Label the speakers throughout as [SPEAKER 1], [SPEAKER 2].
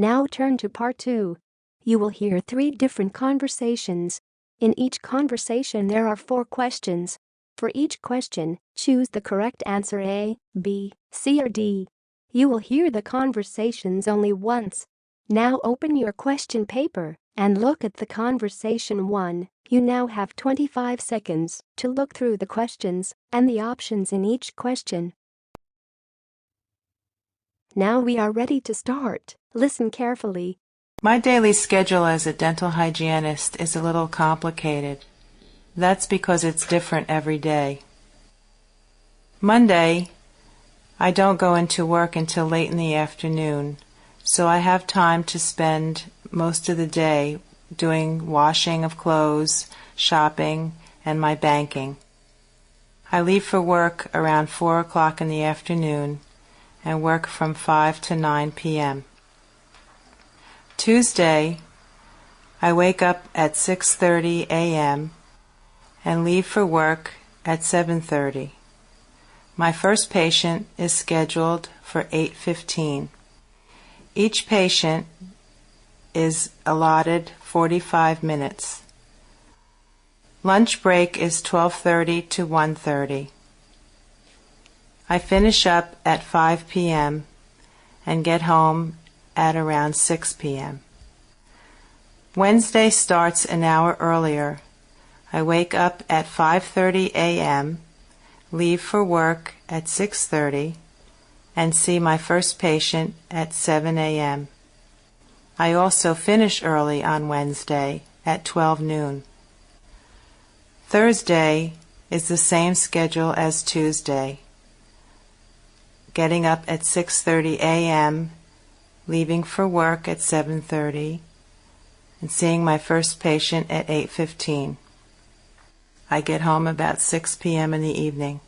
[SPEAKER 1] Now turn to part 2. You will hear 3 different conversations. In each conversation there are 4 questions. For each question, choose the correct answer A, B, C or D. You will hear the conversations only once. Now open your question paper and look at the conversation 1. You now have 25 seconds to look through the questions and the options in each question. Now we are ready to start. Listen carefully.
[SPEAKER 2] My daily schedule as a dental hygienist is a little complicated. That's because it's different every day. Monday, I don't go into work until late in the afternoon, so I have time to spend most of the day doing washing of clothes, shopping, and my banking. I leave for work around 4 o'clock in the afternoon and work from 5 to 9 p.m. Tuesday, I wake up at 6:30 a.m. and leave for work at 7:30. My first patient is scheduled for 8:15. Each patient is allotted 45 minutes. Lunch break is 12:30 to 1:30. I finish up at 5 p.m. and get home at around 6 p.m. Wednesday starts an hour earlier. I wake up at 5:30 a.m., leave for work at 6:30, and see my first patient at 7 a.m. I also finish early on Wednesday at 12 noon. Thursday is the same schedule as Tuesday. Getting up at 6:30 a.m., leaving for work at 7:30, and seeing my first patient at 8:15. I get home about 6 p.m. in the evening.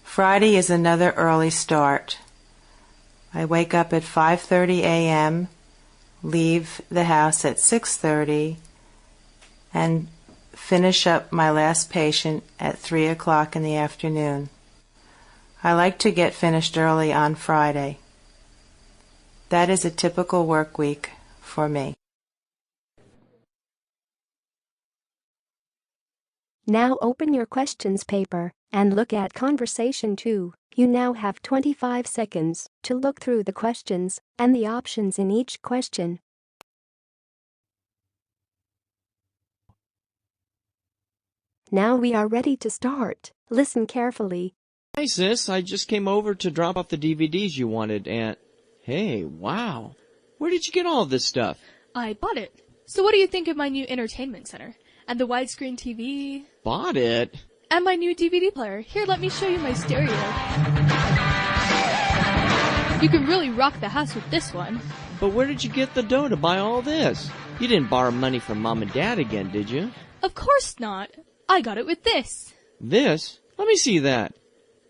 [SPEAKER 2] Friday is another early start. I wake up at 5:30 a.m., leave the house at 6:30, and finish up my last patient at 3 o'clock in the afternoon. I like to get finished early on Friday. That is a typical work week for me.
[SPEAKER 1] Now open your questions paper and look at conversation 2. You now have 25 seconds to look through the questions and the options in each question. Now we are ready to start. Listen carefully.
[SPEAKER 3] Hi, sis. I just came over to drop off the DVDs you wanted, and... Hey, wow. Where did you get all of this stuff?
[SPEAKER 4] I bought it. So what do you think of my new entertainment center? And the widescreen TV?
[SPEAKER 3] Bought it?
[SPEAKER 4] And my new DVD player. Here, let me show you my stereo. You can really rock the house with this one.
[SPEAKER 3] But where did you get the dough to buy all this? You didn't borrow money from Mom and Dad again, did you?
[SPEAKER 4] Of course not. I got it with this.
[SPEAKER 3] This? Let me see that.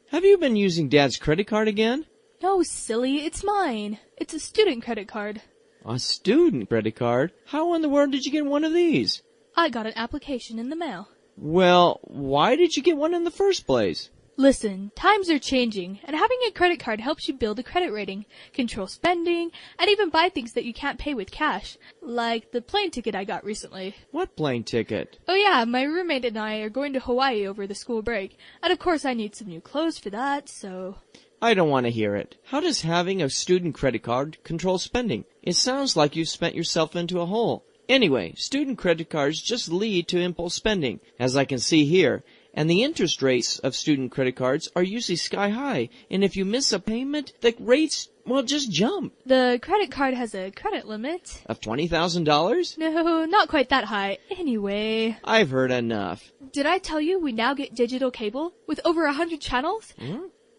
[SPEAKER 3] Have you been using Dad's credit card again?
[SPEAKER 4] No, silly, it's mine. It's a student credit card.
[SPEAKER 3] A student credit card? How in the world did you get one of these?
[SPEAKER 4] I got an application in the mail.
[SPEAKER 3] Well, why did you get one in the first place?
[SPEAKER 4] Listen, times are changing, and having a credit card helps you build a credit rating, control spending, and even buy things that you can't pay with cash, like the plane ticket I got recently.
[SPEAKER 3] What plane ticket?
[SPEAKER 4] Oh yeah, my roommate and I are going to Hawaii over the school break, and of course I need some new clothes for that, so...
[SPEAKER 3] I don't want to hear it. How does having a student credit card control spending? It sounds like you've spent yourself into a hole. Anyway, student credit cards just lead to impulse spending, as I can see here. And the interest rates of student credit cards are usually sky high. And if you miss a payment, the rates, well, just jump.
[SPEAKER 4] The credit card has a credit limit.
[SPEAKER 3] Of $20,000?
[SPEAKER 4] No, not quite that high. Anyway.
[SPEAKER 3] I've heard enough.
[SPEAKER 4] Did I tell you we now get digital cable with over 100 channels?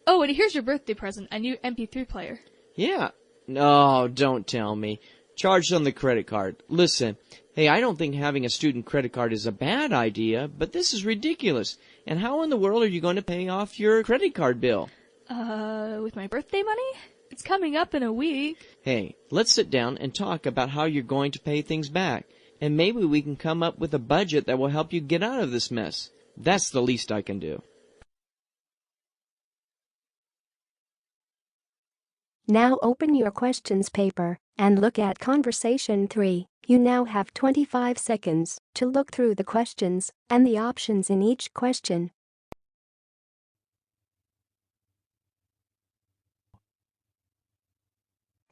[SPEAKER 4] Oh, and here's your birthday present, a new MP3 player.
[SPEAKER 3] Yeah. No, don't tell me. Charged on the credit card. Listen, hey, I don't think having a student credit card is a bad idea, but this is ridiculous. And how in the world are you going to pay off your credit card bill?
[SPEAKER 4] With my birthday money? It's coming up in a week.
[SPEAKER 3] Hey, let's sit down and talk about how you're going to pay things back. And maybe we can come up with a budget that will help you get out of this mess. That's the least I can do.
[SPEAKER 1] Now open your questions paper and look at conversation 3. You now have 25 seconds to look through the questions and the options in each question.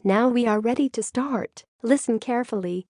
[SPEAKER 1] Now we are ready to start. Listen carefully.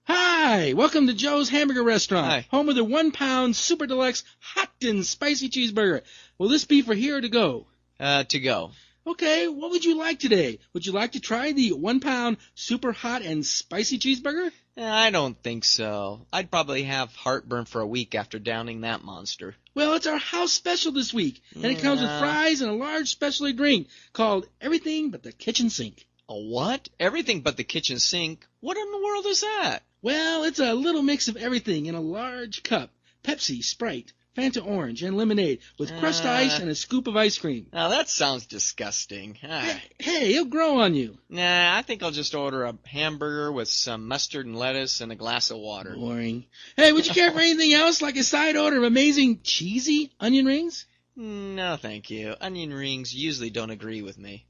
[SPEAKER 5] Hi, welcome to Joe's Hamburger Restaurant,
[SPEAKER 3] Hi.
[SPEAKER 5] home of the 1 pound super deluxe hot and spicy cheeseburger. Will this be for here or to go?
[SPEAKER 3] To go.
[SPEAKER 5] Okay, what would you like today? Would you like to try the 1 pound super hot and spicy cheeseburger?
[SPEAKER 3] I don't think so. I'd probably have heartburn for a week after downing that monster.
[SPEAKER 5] Well, it's our house special this week, and it comes with fries and a large specialty drink called Everything But the Kitchen Sink.
[SPEAKER 3] A what? Everything but the kitchen sink? What in the world is that?
[SPEAKER 5] Well, it's a little mix of everything in a large cup. Pepsi, Sprite, Fanta Orange, and lemonade with crushed ice and a scoop of ice cream.
[SPEAKER 3] Now that sounds disgusting.
[SPEAKER 5] Hey, it'll grow on you.
[SPEAKER 3] Nah, I think I'll just order a hamburger with some mustard and lettuce and a glass of water.
[SPEAKER 5] Boring. Hey, would you care for anything else, like a side order of amazing cheesy onion rings?
[SPEAKER 3] No, thank you. Onion rings usually don't agree with me.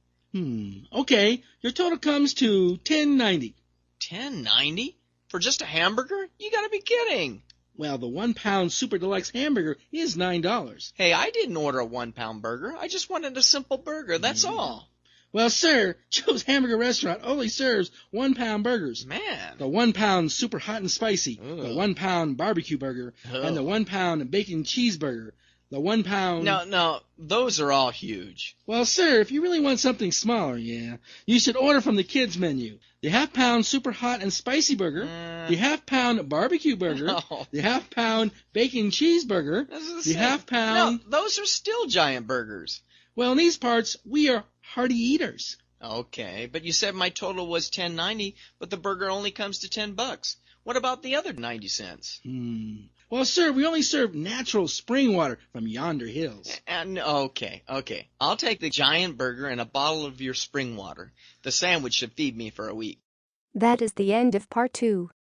[SPEAKER 5] Okay, your total comes to $10.90.
[SPEAKER 3] $10.90? For just a hamburger? You gotta be kidding.
[SPEAKER 5] Well, the 1 pound super deluxe hamburger is $9.
[SPEAKER 3] Hey, I didn't order a 1 pound burger. I just wanted a simple burger, that's all.
[SPEAKER 5] Well, sir, Joe's Hamburger Restaurant only serves 1 pound burgers.
[SPEAKER 3] Man.
[SPEAKER 5] The 1 pound super hot and spicy,
[SPEAKER 3] Ugh.
[SPEAKER 5] the 1 pound barbecue burger, and the
[SPEAKER 3] Ugh.
[SPEAKER 5] 1 pound bacon cheeseburger. The 1 pound...
[SPEAKER 3] No, those are all huge.
[SPEAKER 5] Well, sir, if you really want something smaller, you should order from the kids' menu. The half-pound super hot and spicy burger, the half-pound barbecue burger,
[SPEAKER 3] No.
[SPEAKER 5] the half-pound bacon cheeseburger,
[SPEAKER 3] This is
[SPEAKER 5] the half-pound...
[SPEAKER 3] No, those are still giant burgers.
[SPEAKER 5] Well, in these parts, we are hearty eaters.
[SPEAKER 3] Okay, but you said my total was $10.90, but the burger only comes to $10. What about the other 90 cents?
[SPEAKER 5] Well, sir, we only serve natural spring water from yonder hills.
[SPEAKER 3] Okay. I'll take the giant burger and a bottle of your spring water. The sandwich should feed me for a week.
[SPEAKER 1] That is the end of part 2.